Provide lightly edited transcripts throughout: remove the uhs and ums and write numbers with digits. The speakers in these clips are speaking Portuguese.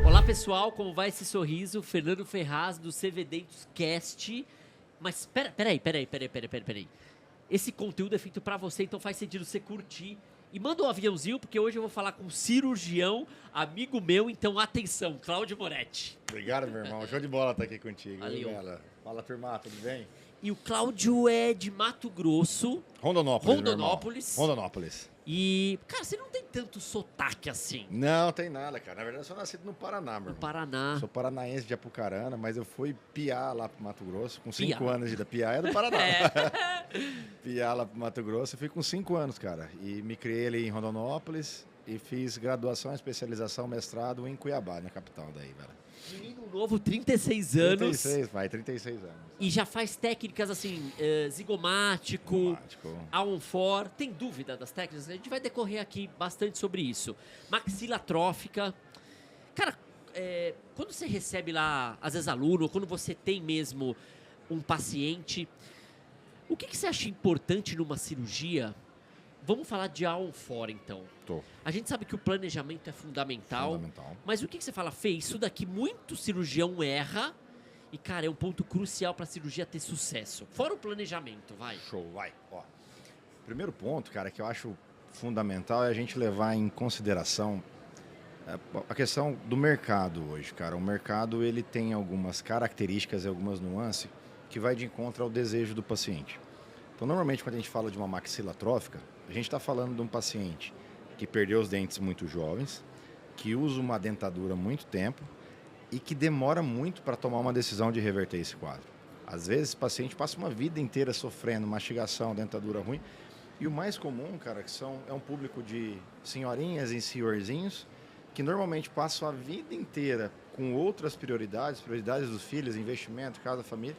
Olá pessoal, como vai esse sorriso? Fernando Ferraz do CV Dentos Cast. Mas peraí. Esse conteúdo é feito pra você, então faz sentido você curtir. E manda um aviãozinho, porque hoje eu vou falar com um cirurgião, amigo meu, então atenção, Cláudio Moretti. Obrigado, meu irmão. Show de bola estar aqui contigo. Valeu. Bela. Fala, turma, tudo bem? E o Cláudio é de Mato Grosso. Rondonópolis. Rondonópolis. Rondonópolis. E, cara, você não tem tanto sotaque assim. Não, tem nada, cara. Na verdade, eu sou nascido no Paraná, meu No irmão. Paraná. Sou paranaense de Apucarana, mas eu fui piar lá pro Mato Grosso com 5 Piar. anos de idade. Piar é do Paraná. É. Piar lá pro Mato Grosso, eu fui com 5 anos, cara. E me criei ali em Rondonópolis e fiz graduação, especialização, mestrado em Cuiabá, na capital daí, velho. Menino novo, 36 anos. 36, vai, 36 anos. E já faz técnicas assim, zigomático, Automático. Aonfor. Tem dúvida das técnicas? A gente vai decorrer aqui bastante sobre isso. Maxila trófica. Cara, quando você recebe lá, às vezes, aluno, ou quando você tem mesmo um paciente, o que você acha importante numa cirurgia? Vamos falar de Aonfor, então. Tô. A gente sabe que o planejamento é fundamental. Fundamental. Mas o que você fala, Fê, isso daqui muito cirurgião erra e, cara, é um ponto crucial para a cirurgia ter sucesso. Fora o planejamento, vai. Show, vai. Ó, primeiro ponto, cara, que eu acho fundamental é a gente levar em consideração a questão do mercado hoje, cara. O mercado, ele tem algumas características e algumas nuances que vai de encontro ao desejo do paciente. Então, normalmente, quando a gente fala de uma maxila trófica, a gente está falando de um paciente que perdeu os dentes muito jovens, que usa uma dentadura há muito tempo e que demora muito para tomar uma decisão de reverter esse quadro. Às vezes, o paciente passa uma vida inteira sofrendo mastigação, dentadura ruim. E o mais comum, cara, é um público de senhorinhas e senhorzinhos que normalmente passam a vida inteira com outras prioridades dos filhos, investimento, casa, família.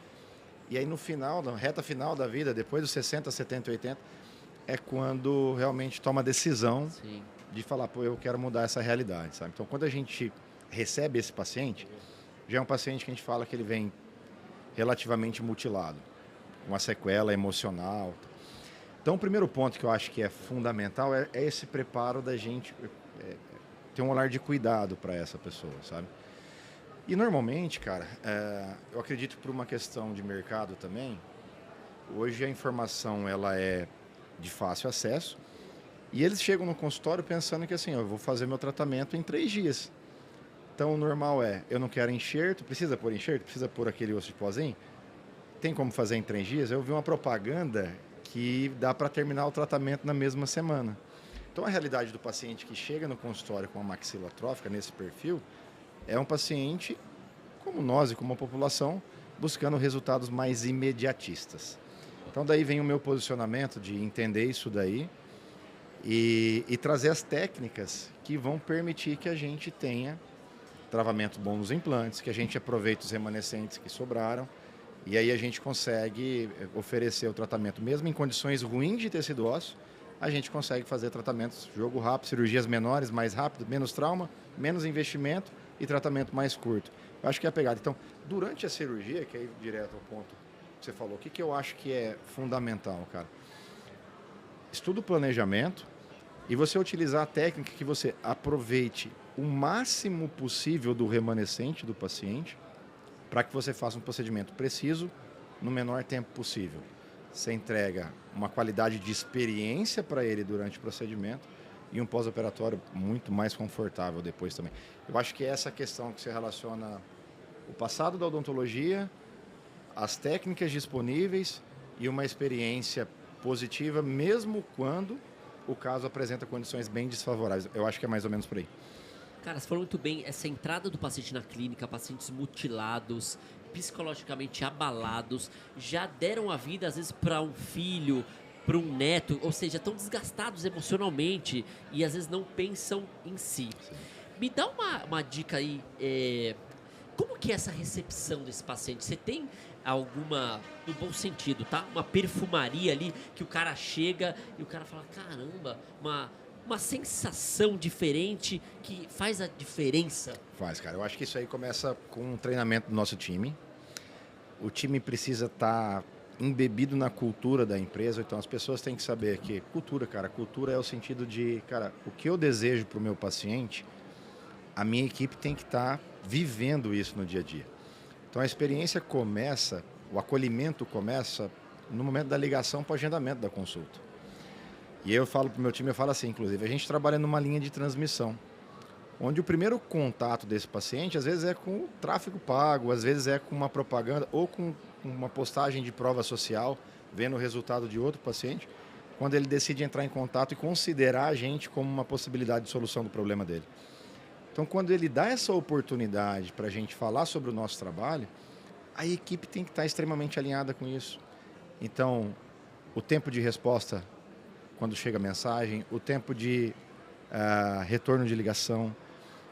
E aí no final, na reta final da vida, depois dos 60, 70, 80, é quando realmente toma a decisão Sim. de falar, pô, eu quero mudar essa realidade, sabe? Então, quando a gente recebe esse paciente, já é um paciente que a gente fala que ele vem relativamente mutilado, uma sequela emocional. Então, o primeiro ponto que eu acho que é fundamental é esse preparo da gente ter um olhar de cuidado para essa pessoa, sabe? E normalmente, cara, eu acredito que por uma questão de mercado também, hoje a informação ela é de fácil acesso e eles chegam no consultório pensando que assim, eu vou fazer meu tratamento em 3 dias. Então o normal eu não quero enxerto, precisa pôr enxerto, precisa pôr aquele osso de pozinho? Tem como fazer em 3 dias? Eu vi uma propaganda que dá para terminar o tratamento na mesma semana. Então a realidade do paciente que chega no consultório com uma maxila trófica nesse perfil é um paciente, como nós e como a população, buscando resultados mais imediatistas. Então daí vem o meu posicionamento de entender isso daí e trazer as técnicas que vão permitir que a gente tenha travamento bom nos implantes, que a gente aproveite os remanescentes que sobraram e aí a gente consegue oferecer o tratamento mesmo em condições ruins de tecido ósseo. A gente consegue fazer tratamentos jogo rápido, cirurgias menores, mais rápido, menos trauma, menos investimento e tratamento mais curto. Eu acho que é a pegada. Então, durante a cirurgia, que é ir direto ao ponto que você falou, o que eu acho que é fundamental, cara? Estuda o planejamento e você utilizar a técnica que você aproveite o máximo possível do remanescente do paciente para que você faça um procedimento preciso no menor tempo possível. Você entrega uma qualidade de experiência para ele durante o procedimento e um pós-operatório muito mais confortável depois também. Eu acho que é essa questão que se relaciona o passado da odontologia, as técnicas disponíveis e uma experiência positiva, mesmo quando o caso apresenta condições bem desfavoráveis. Eu acho que é mais ou menos por aí. Cara, você falou muito bem, essa entrada do paciente na clínica, pacientes mutilados, psicologicamente abalados, já deram a vida, às vezes, para um filho, para um neto, ou seja, estão desgastados emocionalmente e às vezes não pensam em si. Sim. Me dá uma dica aí, como que é essa recepção desse paciente? Você tem alguma, no bom sentido, tá? Uma perfumaria ali que o cara chega e o cara fala, caramba, uma sensação diferente que faz a diferença? Faz, cara. Eu acho que isso aí começa com um treinamento do nosso time. O time precisa estar embebido na cultura da empresa. Então, as pessoas têm que saber que cultura é o sentido de, cara, o que eu desejo para o meu paciente, a minha equipe tem que estar vivendo isso no dia a dia. Então, a experiência começa, o acolhimento começa no momento da ligação para o agendamento da consulta. E eu falo para o meu time, eu falo assim, inclusive, a gente trabalha numa linha de transmissão, onde o primeiro contato desse paciente, às vezes é com o tráfego pago, às vezes é com uma propaganda ou com uma postagem de prova social, vendo o resultado de outro paciente, quando ele decide entrar em contato e considerar a gente como uma possibilidade de solução do problema dele. Então, quando ele dá essa oportunidade para a gente falar sobre o nosso trabalho, a equipe tem que estar extremamente alinhada com isso. Então, o tempo de resposta, quando chega a mensagem, o tempo de retorno de ligação,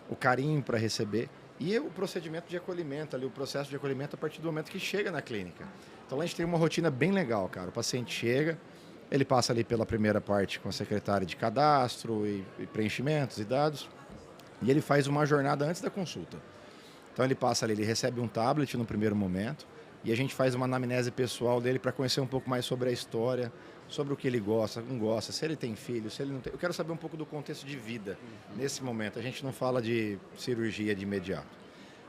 o carinho para receber e o procedimento de acolhimento, ali, o processo de acolhimento a partir do momento que chega na clínica. Então, lá a gente tem uma rotina bem legal, cara. O paciente chega, ele passa ali pela primeira parte com a secretária de cadastro e preenchimentos e dados, e ele faz uma jornada antes da consulta. Então, ele passa ali, ele recebe um tablet no primeiro momento, e a gente faz uma anamnese pessoal dele para conhecer um pouco mais sobre a história, sobre o que ele gosta, não gosta, se ele tem filho, se ele não tem. Eu quero saber um pouco do contexto de vida nesse momento. A gente não fala de cirurgia de imediato.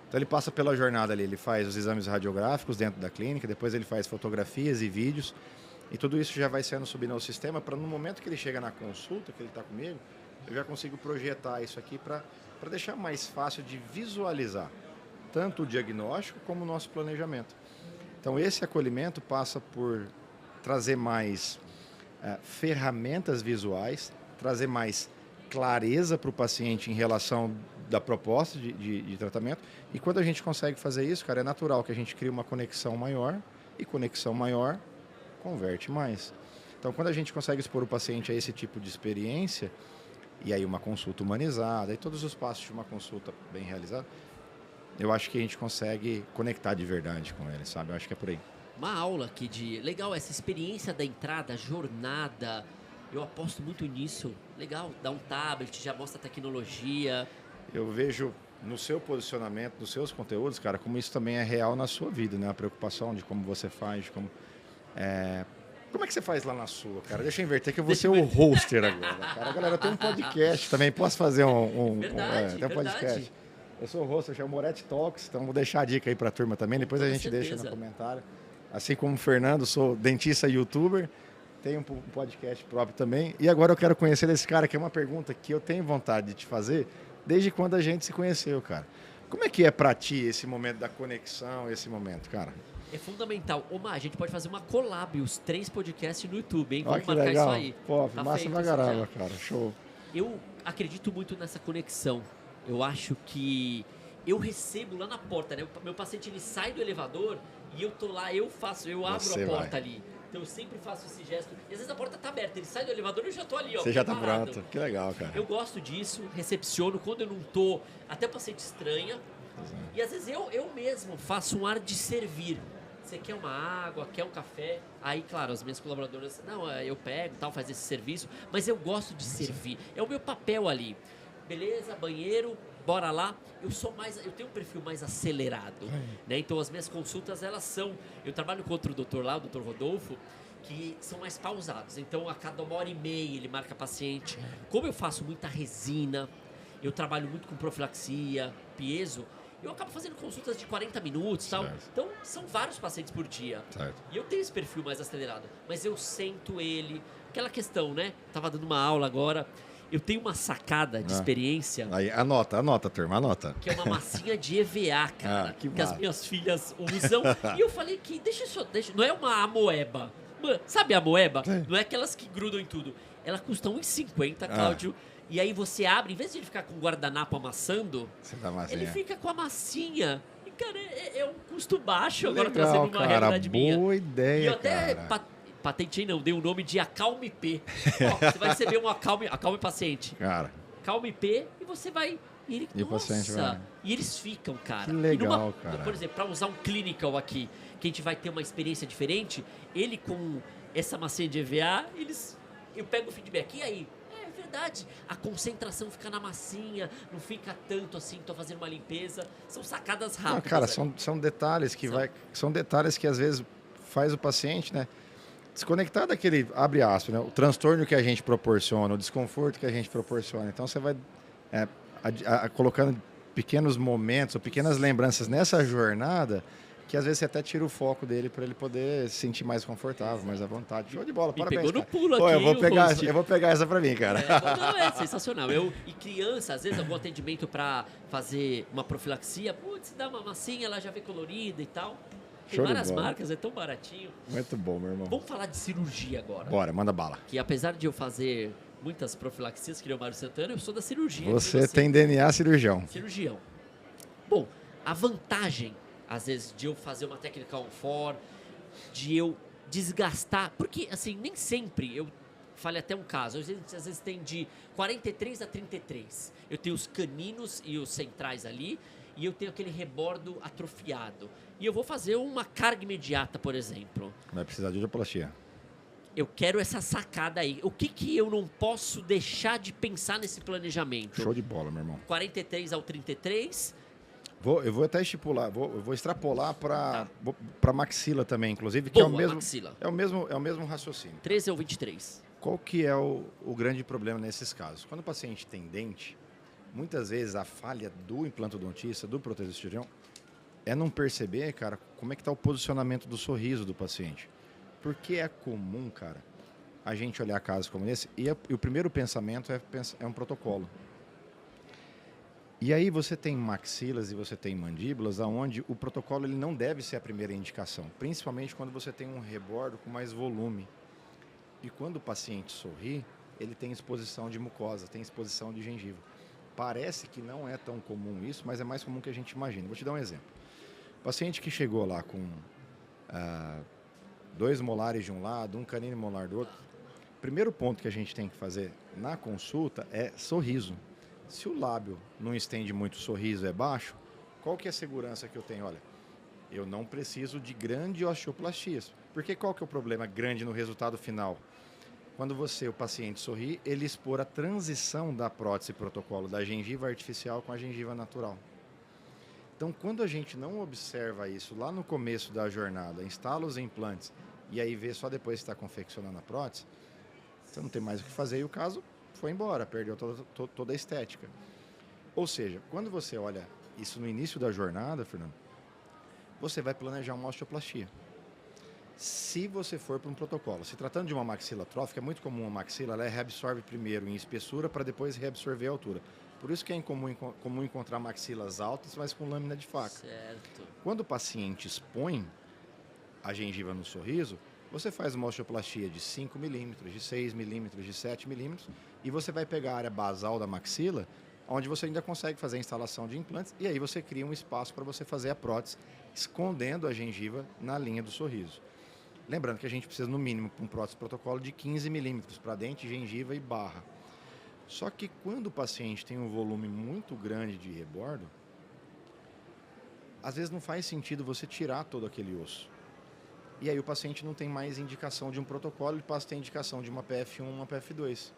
Então ele passa pela jornada ali, ele faz os exames radiográficos dentro da clínica, depois ele faz fotografias e vídeos, e tudo isso já vai sendo subido ao sistema para no momento que ele chega na consulta, que ele está comigo, eu já consigo projetar isso aqui para deixar mais fácil de visualizar tanto o diagnóstico como o nosso planejamento. Então esse acolhimento passa por trazer mais ferramentas visuais, trazer mais clareza para o paciente em relação da proposta de tratamento. E quando a gente consegue fazer isso, cara, é natural que a gente crie uma conexão maior, e conexão maior converte mais. Então, quando a gente consegue expor o paciente a esse tipo de experiência, e aí uma consulta humanizada, e todos os passos de uma consulta bem realizada, eu acho que a gente consegue conectar de verdade com ele, sabe? Eu acho que é por aí. Uma aula aqui de... Legal, essa experiência da entrada, a jornada. Eu aposto muito nisso. Legal, dá um tablet, já mostra a tecnologia. Eu vejo no seu posicionamento, nos seus conteúdos, cara, como isso também é real na sua vida, né? A preocupação de como você faz, de como... Como é que você faz lá na sua, cara? Deixa eu inverter que eu vou ser o hoster agora, cara. Galera, tem um podcast também. Posso fazer Verdade, tem um podcast. Eu sou o hoster, chama Moretti Talks, então vou deixar a dica aí para a turma também. Depois a gente deixa no comentário. Assim como o Fernando, sou dentista e youtuber, tenho um podcast próprio também. E agora eu quero conhecer esse cara, que é uma pergunta que eu tenho vontade de te fazer desde quando a gente se conheceu, cara. Como é que é para ti esse momento da conexão, esse momento, cara? É fundamental. Ô, Mar, a gente pode fazer uma collab, os 3 podcasts no YouTube, hein? Olha Vamos que marcar legal. isso aí. Pô, Tá massa feito pra isso caramba, já. cara. Show. Eu acredito muito nessa conexão. Eu acho que eu recebo lá na porta, né? Meu paciente, ele sai do elevador e eu tô lá, eu abro Você a porta vai. ali. Então eu sempre faço esse gesto. E às vezes a porta tá aberta, ele sai do elevador e eu já tô ali, ó. Você já tá preparado. pronto. Que legal, cara. Eu gosto disso, recepciono. Quando eu não tô, até o paciente estranha. E às vezes eu mesmo faço um ar de servir. Você quer uma água, quer um café? Aí, claro, as minhas colaboradoras, não, eu pego, tal, faz esse serviço. Mas eu gosto de servir. É o meu papel ali. Beleza, banheiro, bora lá. Eu tenho um perfil mais acelerado, né? Então as minhas consultas, elas são... Eu trabalho com outro doutor lá, o doutor Rodolfo, que são mais pausados. Então a cada 1h30 ele marca paciente. Como eu faço muita resina, eu trabalho muito com profilaxia, piezo, eu acabo fazendo consultas de 40 minutos e tal. Então são vários pacientes por dia. Certo. E eu tenho esse perfil mais acelerado. Mas eu sento ele... Aquela questão, né? Tava dando uma aula agora... Eu tenho uma sacada de experiência. Aí, anota, turma, anota. Que é uma massinha de EVA, cara. Que as minhas filhas usam. E eu falei que, não é uma amoeba. Sabe a amoeba? Não é aquelas que grudam em tudo. Ela custa R$1,50, Cláudio. E aí você abre, em vez de ele ficar com o guardanapo amassando, ele fica com a massinha. E, cara, é um custo baixo agora, trazendo uma realidade minha. Boa ideia, e eu até cara. patentei, não, dei o nome de Acalme P. Ó, você vai receber um acalme paciente. Cara. Acalme P e você vai... E o paciente vai. E eles ficam, cara. Que legal, cara. Por exemplo, para usar um clinical aqui, que a gente vai ter uma experiência diferente, ele com essa massinha de EVA, eu pego o feedback. E aí? É verdade. A concentração fica na massinha, não fica tanto assim, tô fazendo uma limpeza. São sacadas rápidas. Não, cara, são detalhes que são detalhes que às vezes faz o paciente, né, desconectar daquele, abre aspas, né, o transtorno que a gente proporciona, o desconforto que a gente proporciona. Então, você vai colocando pequenos momentos ou pequenas lembranças nessa jornada que às vezes você até tira o foco dele para ele poder se sentir mais confortável, mais à vontade. Show de bola, Me parabéns, pegou no cara. pulo Pô, aqui, eu vou pegar essa para mim, cara. Não, é sensacional. E criança, às vezes, algum atendimento para fazer uma profilaxia, putz, dá uma massinha, ela já vê colorida e tal. Tem Show de várias bola. marcas, é tão baratinho. Muito bom, meu irmão. Vamos falar de cirurgia agora. Bora, manda bala. Que apesar de eu fazer muitas profilaxias, que nem o Mário Santana, eu sou da cirurgia. Você tem DNA cirurgião. Cirurgião. Bom, a vantagem, às vezes, de eu fazer uma técnica on-for, de eu desgastar, porque, assim, nem sempre eu falei até um caso, às vezes tem de 43 a 33. Eu tenho os caninos e os centrais ali, e eu tenho aquele rebordo atrofiado. E eu vou fazer uma carga imediata, por exemplo. Vai precisar de audioplastia. Eu quero essa sacada aí. O que eu não posso deixar de pensar nesse planejamento? Show de bola, meu irmão. 43 ao 33. Eu vou até estipular, eu vou extrapolar para maxila também, inclusive, que Boa, é o mesmo, maxila. é o mesmo raciocínio. 13 ao 23. Qual que é o grande problema nesses casos? Quando o paciente tem dente, muitas vezes a falha do implantodontista, do protetocirurgião, é não perceber, cara, como é que está o posicionamento do sorriso do paciente. Porque é comum, cara, a gente olhar casos como esse e o primeiro pensamento é um protocolo. E aí você tem maxilas e você tem mandíbulas onde o protocolo ele não deve ser a primeira indicação, principalmente quando você tem um rebordo com mais volume. E quando o paciente sorri, ele tem exposição de mucosa, tem exposição de gengiva. Parece que não é tão comum isso, mas é mais comum que a gente imagina. Vou te dar um exemplo. O paciente que chegou lá com 2 molares de um lado, um canino molar do outro, o primeiro ponto que a gente tem que fazer na consulta é sorriso. Se o lábio não estende muito, o sorriso é baixo, qual que é a segurança que eu tenho? Olha, eu não preciso de grande osteoplastias. Porque qual que é o problema grande no resultado final? Quando o paciente sorri, ele expor a transição da prótese protocolo da gengiva artificial com a gengiva natural. Então, quando a gente não observa isso lá no começo da jornada, instala os implantes e aí vê só depois que está confeccionando a prótese, você não tem mais o que fazer e o caso foi embora, perdeu toda a estética. Ou seja, quando você olha isso no início da jornada, Fernando, você vai planejar uma osteoplastia. Se você for para um protocolo, se tratando de uma maxila trófica, é muito comum a maxila, ela reabsorve primeiro em espessura para depois reabsorver a altura. Por isso que é comum encontrar maxilas altas, mas com lâmina de faca. Certo. Quando o paciente expõe a gengiva no sorriso, você faz uma osteoplastia de 5 milímetros, de 6 milímetros, de 7 milímetros, e você vai pegar a área basal da maxila, onde você ainda consegue fazer a instalação de implantes, e aí você cria um espaço para você fazer a prótese, escondendo a gengiva na linha do sorriso. Lembrando que a gente precisa, no mínimo, para um prótese protocolo de 15 milímetros, para dente, gengiva e barra. Só que quando o paciente tem um volume muito grande de rebordo, às vezes não faz sentido você tirar todo aquele osso. E aí o paciente não tem mais indicação de um protocolo, ele passa a ter indicação de uma PF1 e uma PF2.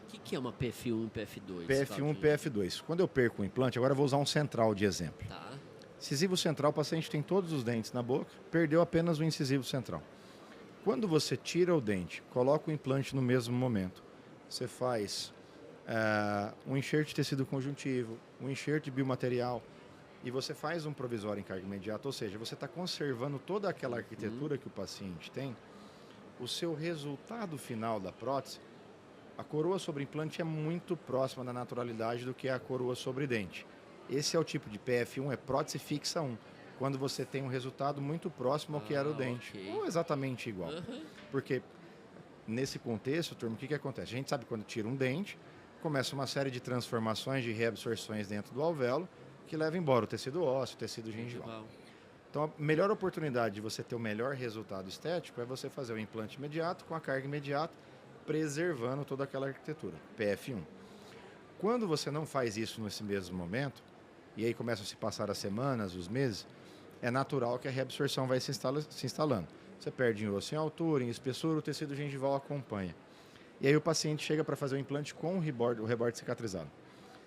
O que é uma PF1 e PF2? PF1 e PF2. Quando eu perco o implante, agora eu vou usar um central de exemplo. Tá. Incisivo central, o paciente tem todos os dentes na boca, perdeu apenas o incisivo central. Quando você tira o dente, coloca o implante no mesmo momento, você faz um enxerto de tecido conjuntivo, um enxerto de biomaterial, e você faz um provisório em carga imediata, ou seja, você está conservando toda aquela arquitetura que o paciente tem, o seu resultado final da prótese, a coroa sobre implante é muito próxima da naturalidade do que a coroa sobre dente. Esse é o tipo de PF1, é prótese fixa 1, quando você tem um resultado muito próximo ao que era o dente, ok. ou exatamente igual. Porque nesse contexto, turma, o que acontece? A gente sabe que quando tira um dente, começa uma série de transformações, de reabsorções dentro do alvéolo, que leva embora o tecido ósseo, o tecido gengival. Então, a melhor oportunidade de você ter o melhor resultado estético é você fazer o implante imediato, com a carga imediata, preservando toda aquela arquitetura, PF1. Quando você não faz isso nesse mesmo momento, e aí começam a se passar as semanas, os meses, é natural que a reabsorção vai se instalando. Você perde em osso em altura, em espessura, o tecido gengival acompanha. E aí o paciente chega para fazer o implante com o rebordo cicatrizado.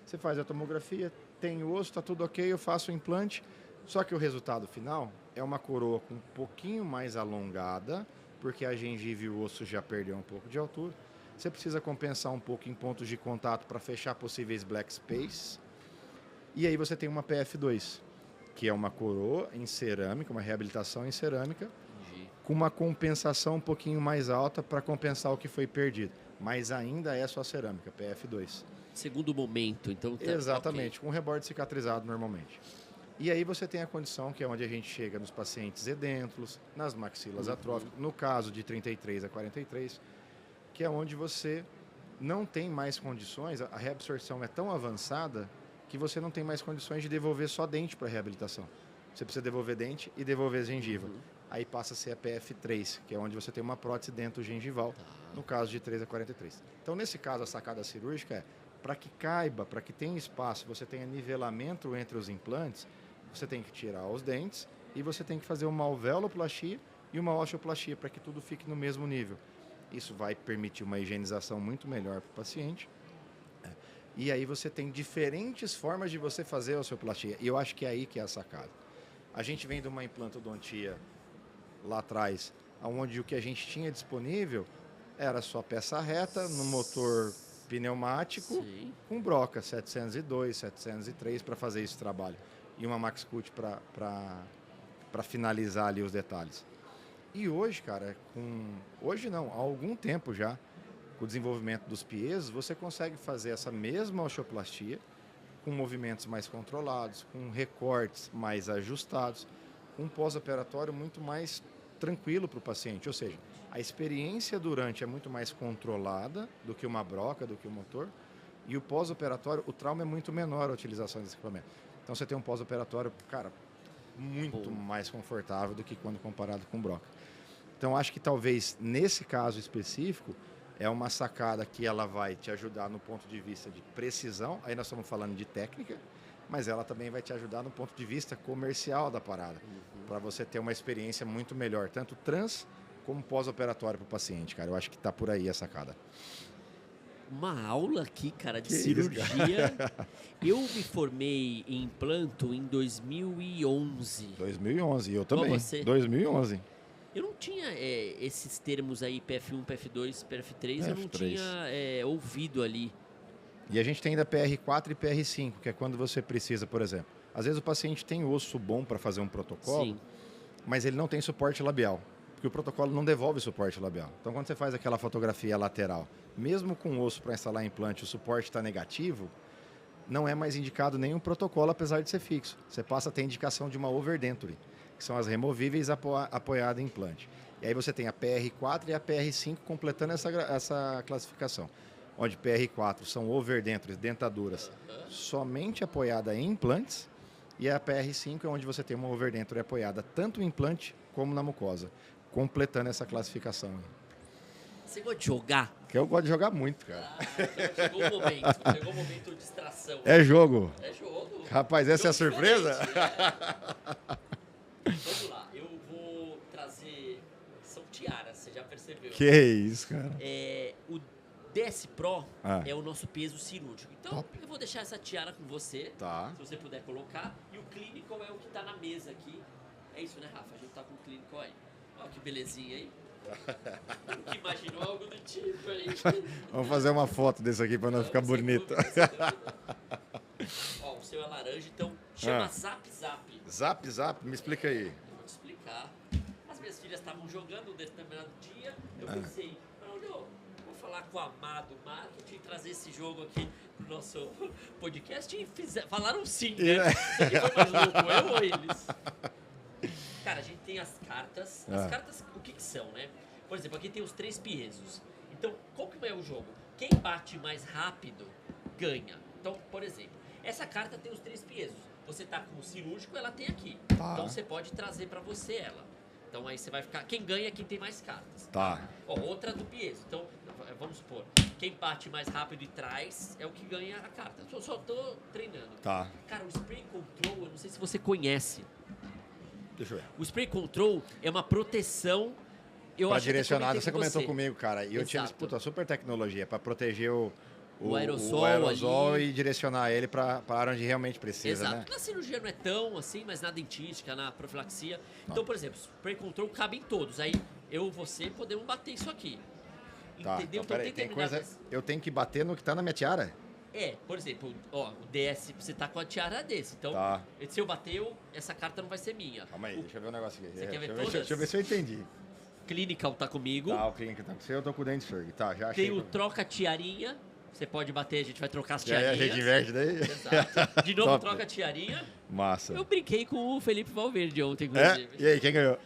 Você faz a tomografia, tem osso, está tudo ok, eu faço o implante, Só que o resultado final é uma coroa com um pouquinho mais alongada, porque a gengiva e o osso já perdeu um pouco de altura. Você precisa compensar um pouco em pontos de contato para fechar possíveis black space. E aí você tem uma PF2, que é uma coroa em cerâmica, uma reabilitação em cerâmica, com uma compensação um pouquinho mais alta para compensar o que foi perdido. Mas ainda é só cerâmica, PF2. Segundo momento, então... Tá, exatamente, okay. Com reborde cicatrizado normalmente. E aí você tem a condição que é onde a gente chega nos pacientes edêntulos, nas maxilas atróficas, no caso de 33 a 43, que é onde você não tem mais condições, a reabsorção é tão avançada que você não tem mais condições de devolver só dente para a reabilitação. Você precisa devolver dente e devolver gengiva. Aí passa a ser a PF3, que é onde você tem uma prótese dento-gengival, no caso de 3 a 43. Então, nesse caso, a sacada cirúrgica é, para que caiba, para que tenha espaço, você tenha nivelamento entre os implantes, você tem que tirar os dentes e você tem que fazer uma alveoloplastia e uma osteoplastia para que tudo fique no mesmo nível. Isso vai permitir uma higienização muito melhor para o paciente. E aí você tem diferentes formas de você fazer a osteoplastia. E eu acho que é aí que é a sacada. A gente vem de uma implantodontia lá atrás, onde o que a gente tinha disponível era só peça reta, no motor pneumático, sim, com broca 702, 703 para fazer esse trabalho. E uma MaxCut para finalizar ali os detalhes. E hoje, cara, hoje não, há algum tempo já, com o desenvolvimento dos piesos, você consegue fazer essa mesma osteoplastia com movimentos mais controlados, com recortes mais ajustados, com um pós-operatório muito mais tranquilo para o paciente. Ou seja, a experiência durante é muito mais controlada do que uma broca, do que o motor, e o pós-operatório, o trauma é muito menor a utilização desse equipamento. Então você tem um pós-operatório, cara, muito mais confortável do que quando comparado com broca. Então acho que talvez nesse caso específico é uma sacada que ela vai te ajudar no ponto de vista de precisão, aí nós estamos falando de técnica, mas ela também vai te ajudar no ponto de vista comercial da parada, para você ter uma experiência muito melhor, tanto trans como pós-operatório para o paciente, cara. Eu acho que está por aí a sacada. Uma aula aqui, cara, de cirurgia. Eu me formei em implanto em 2011. 2011, eu também. Igual você. 2011. Eu não tinha esses termos aí, PF1, PF2, PF3, eu não tinha ouvido ali. E a gente tem ainda PR4 e PR5, que é quando você precisa, por exemplo, às vezes o paciente tem osso bom para fazer um protocolo, sim, mas ele não tem suporte labial, porque o protocolo não devolve suporte labial. Então, quando você faz aquela fotografia lateral, mesmo com osso para instalar implante, o suporte está negativo, não é mais indicado nenhum protocolo, apesar de ser fixo. Você passa a ter indicação de uma overdenture, que são as removíveis apoiadas em implante. E aí você tem a PR4 e a PR5 completando essa classificação, onde PR4 são overdentures, dentaduras, somente apoiada em implantes, e a PR5 é onde você tem uma overdenture apoiada tanto em implante como na mucosa, completando essa classificação. Você gosta de jogar? Que eu gosto de jogar muito, cara. Chegou o momento de distração. É jogo. É jogo. Rapaz, essa é a surpresa? Vamos lá, eu vou trazer... São tiaras, você já percebeu. Que isso, cara. O DS Pro é o nosso peso cirúrgico. Então, eu vou deixar essa tiara com você, se você puder colocar. E o Clinical é o que está na mesa aqui. É isso, né, Rafa? A gente tá com o Clinical aí. Olha que belezinha aí. Nunca imaginou algo do tipo aí. Vamos fazer uma foto desse aqui para não ficar bonito. Ó, o seu é laranja, então chama Zap Zap. Zap Zap? Me explica aí. Eu vou te explicar. As minhas filhas estavam jogando um determinado dia. Eu pensei, eu vou falar com o amado marketing, trazer esse jogo aqui pro nosso podcast e falaram sim, né? Isso aqui foi mais louco, eu ou eles? Cara, a gente tem as cartas. As cartas, o que são, né? Por exemplo, aqui tem os 3 piesos. Então, qual que é o jogo? Quem bate mais rápido, ganha. Então, por exemplo, essa carta tem os 3 piesos. Você tá com o cirúrgico, ela tem aqui. Então, você pode trazer pra você ela. Então, aí você vai ficar... Quem ganha é quem tem mais cartas. Ó, outra do piezo. Então, vamos supor, quem bate mais rápido e traz é o que ganha a carta. Só tô treinando. Cara, o Spray Control, eu não sei se você conhece. Deixa eu ver. O Spray Control é uma proteção... Para direcionado, você comentou comigo, cara. E eu tinha, puta, super tecnologia para proteger o aerosol, o aerosol ali. e direcionar ele para a área onde realmente precisa, Exato. né? Na cirurgia não é tão assim, mas na dentística, na profilaxia. Então, por exemplo, spray control cabe em todos. Aí você podemos bater isso aqui. Tá, Entendeu? então, peraí, tem coisa... determinadas- Eu tenho que bater no que tá na minha tiara? Por exemplo, ó, o DS, você tá com a tiara desse. Então, Tá. se eu bater, essa carta não vai ser minha. Calma aí, deixa eu ver um negócio aqui. Você quer ver deixa, todas? deixa eu ver se eu entendi. Clinical tá comigo. Tá, o clínico tá com você, eu tô com o Dentsurg. Tá, já achei. Tem o troca tiarinha. Você pode bater, a gente vai trocar as E aí, a tiarinhas. gente inverte daí? Exato. De novo, Top. troca a tiarinha. Massa. Eu brinquei com o Felipe Valverde ontem, É? inclusive. E aí, quem ganhou?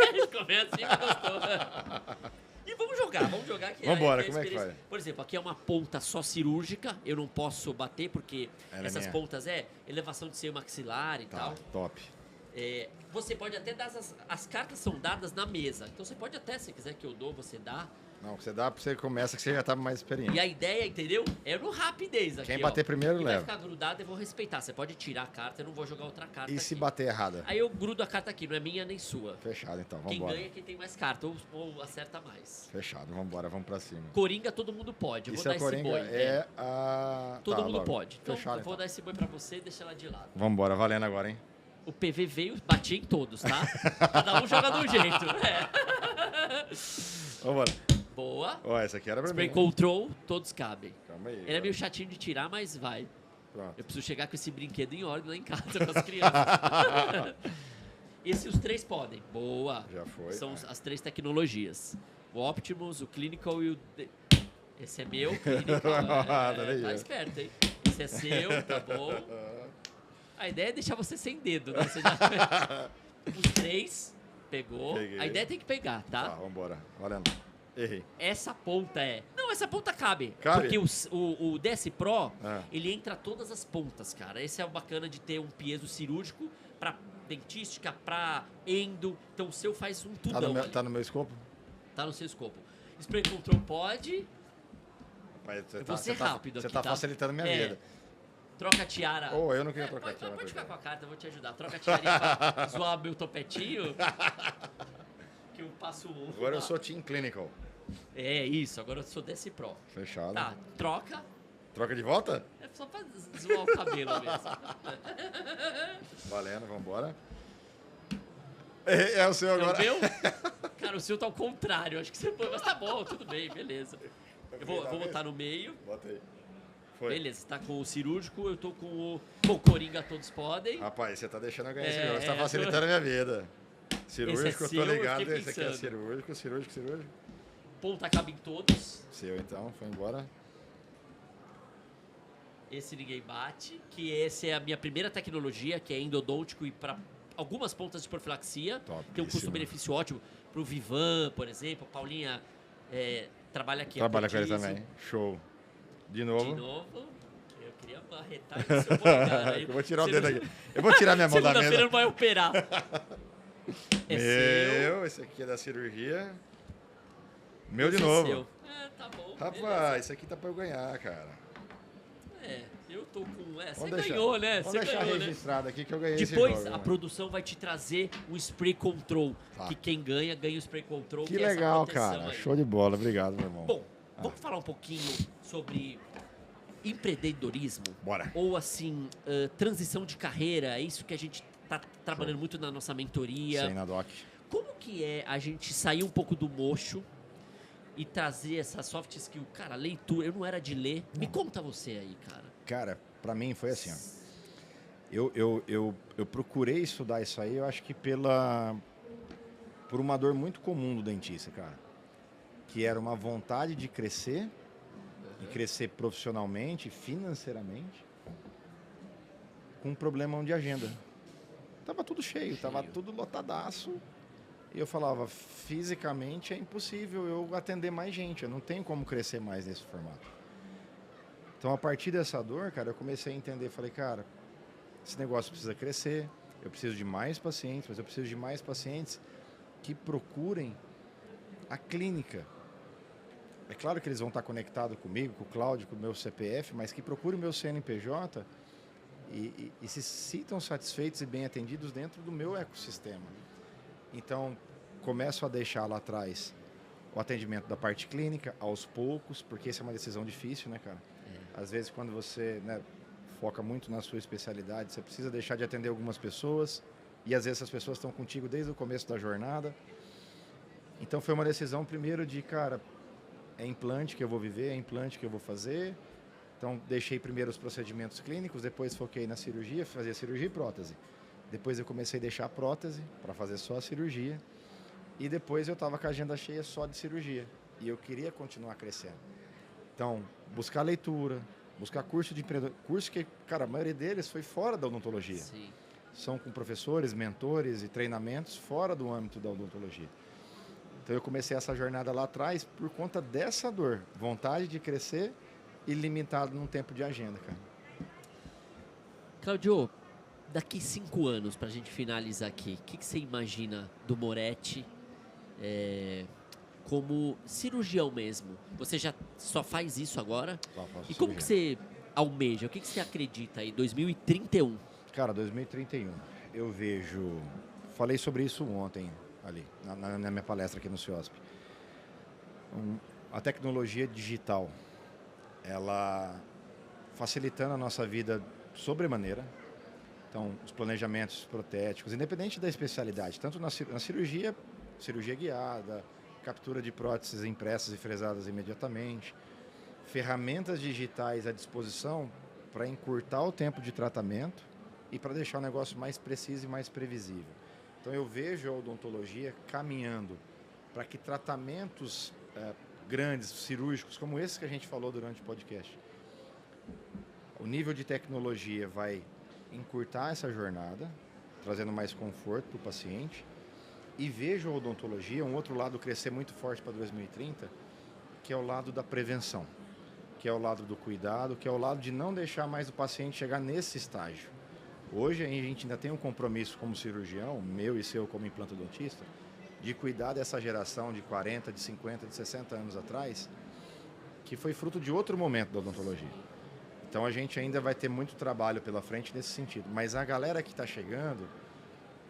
Ele começa assim, mas gostou. E vamos jogar. Que Vambora, a como é que experiência- Por exemplo, aqui é uma ponta só cirúrgica, eu não posso bater porque Ela é essas minha. pontas elevação de seio maxilar e Tá, tal. top. Você pode até dar, as cartas são dadas na mesa, então você pode até, se quiser que eu dou, você dá. Não, você dá pra você começa que você já tá mais experiente. E a ideia, entendeu? É no rapidez aqui, Quem bater ó. primeiro, E vai leva. ficar grudado, eu vou respeitar. Você pode tirar a carta, eu não vou jogar outra carta E se aqui. bater errada? Aí eu grudo a carta aqui, não é minha nem sua. Fechado, então, Quem vambora. ganha é quem tem mais carta, ou acerta mais. Fechado, vambora, vamos pra cima. Coringa todo mundo pode. Eu Isso vou é dar esse Coringa, boi. é a... Todo tá, mundo logo. pode. Então Fechado, eu vou então. dar esse boi pra você e deixar ela de lado. Vambora, valendo agora, hein? O PV veio, bati em todos, tá? Cada um joga de um jeito. Vambora. Boa. Ó, essa aqui era pra Spray mim. control, todos cabem. Calma aí. Ele é meio chatinho de tirar, mas vai. Pronto. Eu preciso chegar com esse brinquedo em ordem lá em casa com as crianças. Esse os três podem. Boa. Já foi. São as três tecnologias. O Optimus, o Clinical e o... Esse é meu, Clinical. Tá Tá aí, ó. esperto, hein? Esse é seu, tá bom. A ideia é deixar você sem dedo, né? Você já... Os três, pegou. Peguei. A ideia tem que pegar, Tá, tá? vambora. Valendo. Errei. Essa ponta é... Não, essa ponta cabe. Cabe? Porque o DS Pro, Ah. ele entra todas as pontas, cara. Esse é o bacana de ter um piezo cirúrgico pra dentística, pra endo. Então o seu faz um Tá tudão no, meu, ali. tá no meu escopo? Tá no seu escopo. Spray Control pode. Rapaz, Eu vou ser rápido Você aqui, tá tá? facilitando a minha É. vida. Troca a tiara. Ou eu não queria trocar a tiara, Pode mas ficar tudo com a carta, eu vou te ajudar. Troca a tiarinha pra zoar meu topetinho. Que eu passo um. Agora eu sou Team Clinical. É isso, agora eu sou DS Pro. Fechado. Tá, troca. Troca de volta? É só pra zoar o cabelo mesmo. Valendo, vambora. É o seu É o agora. meu? Cara, o seu tá ao contrário. Acho que você foi. Mas tá bom, tudo bem, beleza. Eu vou botar no meio. Bota aí. Foi. Beleza, você tá com o cirúrgico, eu tô com o. Com o Coringa, todos podem. Rapaz, você tá deixando eu ganhar esse É, jogo. Você tá é, facilitando a minha vida. Cirúrgico, Esse é eu seu, tô eu ligado. fiquei Esse aqui é pensando. cirúrgico, cirúrgico. Ponta cabe em todos. Seu então, foi embora. Esse ninguém bate. Que essa é a minha primeira tecnologia, que é endodôntico e para algumas pontas de profilaxia. Topíssimo. Tem um custo-benefício ótimo. Pro Vivan, por exemplo. A Paulinha trabalha aqui. Trabalha com ele Cortizo. também. Show. De De novo. novo. Eu queria marretar no seu polegar. Aí Eu vou tirar o você dedo não- aqui. Eu vou tirar minha mão da Segunda-feira mesa. não vai operar. É seu. Meu, esse aqui é da cirurgia. Meu de Esse é novo. seu. Tá bom. beleza. Rapaz, isso aqui tá pra eu ganhar, cara. Eu tô com. Você Vamos deixar- ganhou, né? Vamos Você deixar ganhou, né? registrado aqui que eu ganhei Depois esse jogo. a produção vai te trazer um spray control. Tá. Que quem ganha o spray control. Que é essa legal, proteção cara. aí. Show de bola. Obrigado, meu irmão. Bom, vamos falar um pouquinho sobre empreendedorismo. Bora. Ou assim, transição de carreira. É isso que a gente tá trabalhando muito na nossa mentoria. Sem na doc. Como que é a gente sair um pouco do mocho e trazer essa soft skill? Cara, leitura, eu não era de ler. Me conta você aí, cara. Cara, pra mim foi assim, ó. Eu procurei estudar isso aí, eu acho que por uma dor muito comum do dentista, cara. Que era uma vontade de crescer, e crescer profissionalmente, financeiramente, com um problemão de agenda. Tava tudo cheio, tava tudo lotadaço. E eu falava, fisicamente é impossível eu atender mais gente, eu não tenho como crescer mais nesse formato. Então, a partir dessa dor, cara, eu comecei a entender, falei, cara, esse negócio precisa crescer, eu preciso de mais pacientes, mas eu preciso de mais pacientes que procurem a clínica. É claro que eles vão estar conectados comigo, com o Cláudio, com o meu CPF, mas que procurem o meu CNPJ e se sintam satisfeitos e bem atendidos dentro do meu ecossistema. Então, começo a deixar lá atrás o atendimento da parte clínica, aos poucos, porque isso é uma decisão difícil, né, cara? Às vezes, quando você, né, foca muito na sua especialidade, você precisa deixar de atender algumas pessoas, e às vezes essas pessoas estão contigo desde o começo da jornada. Então, foi uma decisão, primeiro, de, cara, é implante que eu vou viver, é implante que eu vou fazer. Então, deixei primeiro os procedimentos clínicos, depois foquei na cirurgia, fazia cirurgia e prótese. Depois eu comecei a deixar a prótese para fazer só a cirurgia. E depois eu estava com a agenda cheia só de cirurgia. E eu queria continuar crescendo. Então, buscar leitura, buscar curso de empreendedorismo. Curso que, cara, a maioria deles foi fora da odontologia. Sim. São com professores, mentores e treinamentos fora do âmbito da odontologia. Então, eu comecei essa jornada lá atrás por conta dessa dor. Vontade de crescer e limitado num tempo de agenda, cara. Claudio, daqui 5 anos, para a gente finalizar aqui, o que você imagina do Moretti como cirurgião mesmo? Você já só faz isso agora? E como que você almeja? O que você acredita aí, 2031? Cara, 2031, eu vejo... Falei sobre isso ontem, ali, na minha palestra aqui no CIOSP. A tecnologia digital, ela facilitando a nossa vida sobremaneira. Então, os planejamentos protéticos, independente da especialidade, tanto na cirurgia guiada, captura de próteses impressas e fresadas imediatamente, ferramentas digitais à disposição para encurtar o tempo de tratamento e para deixar o negócio mais preciso e mais previsível. Então, eu vejo a odontologia caminhando para que tratamentos grandes, cirúrgicos, como esses que a gente falou durante o podcast, o nível de tecnologia vai encurtar essa jornada, trazendo mais conforto para o paciente. E vejo a odontologia, um outro lado crescer muito forte para 2030, que é o lado da prevenção, que é o lado do cuidado, que é o lado de não deixar mais o paciente chegar nesse estágio. Hoje a gente ainda tem um compromisso como cirurgião, meu e seu como implantodontista, de cuidar dessa geração de 40, de 50, de 60 anos atrás, que foi fruto de outro momento da odontologia. Então a gente ainda vai ter muito trabalho pela frente nesse sentido. Mas a galera que está chegando,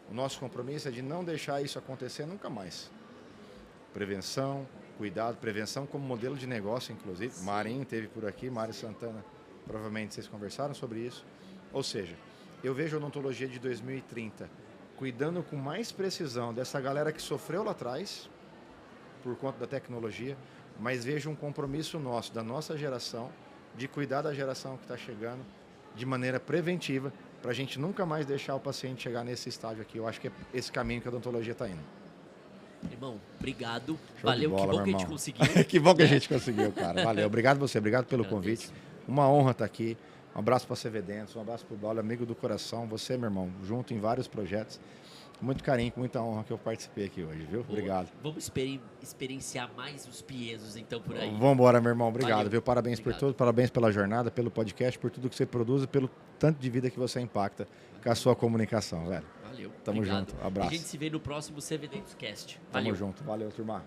o nosso compromisso é de não deixar isso acontecer nunca mais. Prevenção, cuidado, prevenção como modelo de negócio, inclusive. Sim. Marinho esteve por aqui, Mário Santana, provavelmente vocês conversaram sobre isso. Ou seja, eu vejo a odontologia de 2030 cuidando com mais precisão dessa galera que sofreu lá atrás, por conta da tecnologia, mas vejo um compromisso nosso, da nossa geração, de cuidar da geração que está chegando de maneira preventiva, para a gente nunca mais deixar o paciente chegar nesse estágio aqui. Eu acho que é esse caminho que a odontologia está indo. Irmão, obrigado. Show Valeu, bola, que bom que a gente conseguiu. Que bom que a gente conseguiu, cara. Valeu, obrigado você, obrigado pelo convite. Uma honra estar aqui. Um abraço para a CV Dentes, um abraço para o Braulio, amigo do coração. Você, meu irmão, junto em vários projetos. Com muito carinho, com muita honra que eu participei aqui hoje, viu? Boa. Obrigado. Vamos experienciar mais os piesos, então, por aí. Vamos embora, meu irmão. Obrigado, Valeu. viu? Parabéns por tudo, parabéns pela jornada, pelo podcast, por tudo que você produz e pelo tanto de vida que você impacta com a sua comunicação, velho. Valeu. Tamo obrigado. junto. Abraço. E a gente se vê no próximo CV Dentes Cast. Tamo Valeu. junto. Valeu, turma.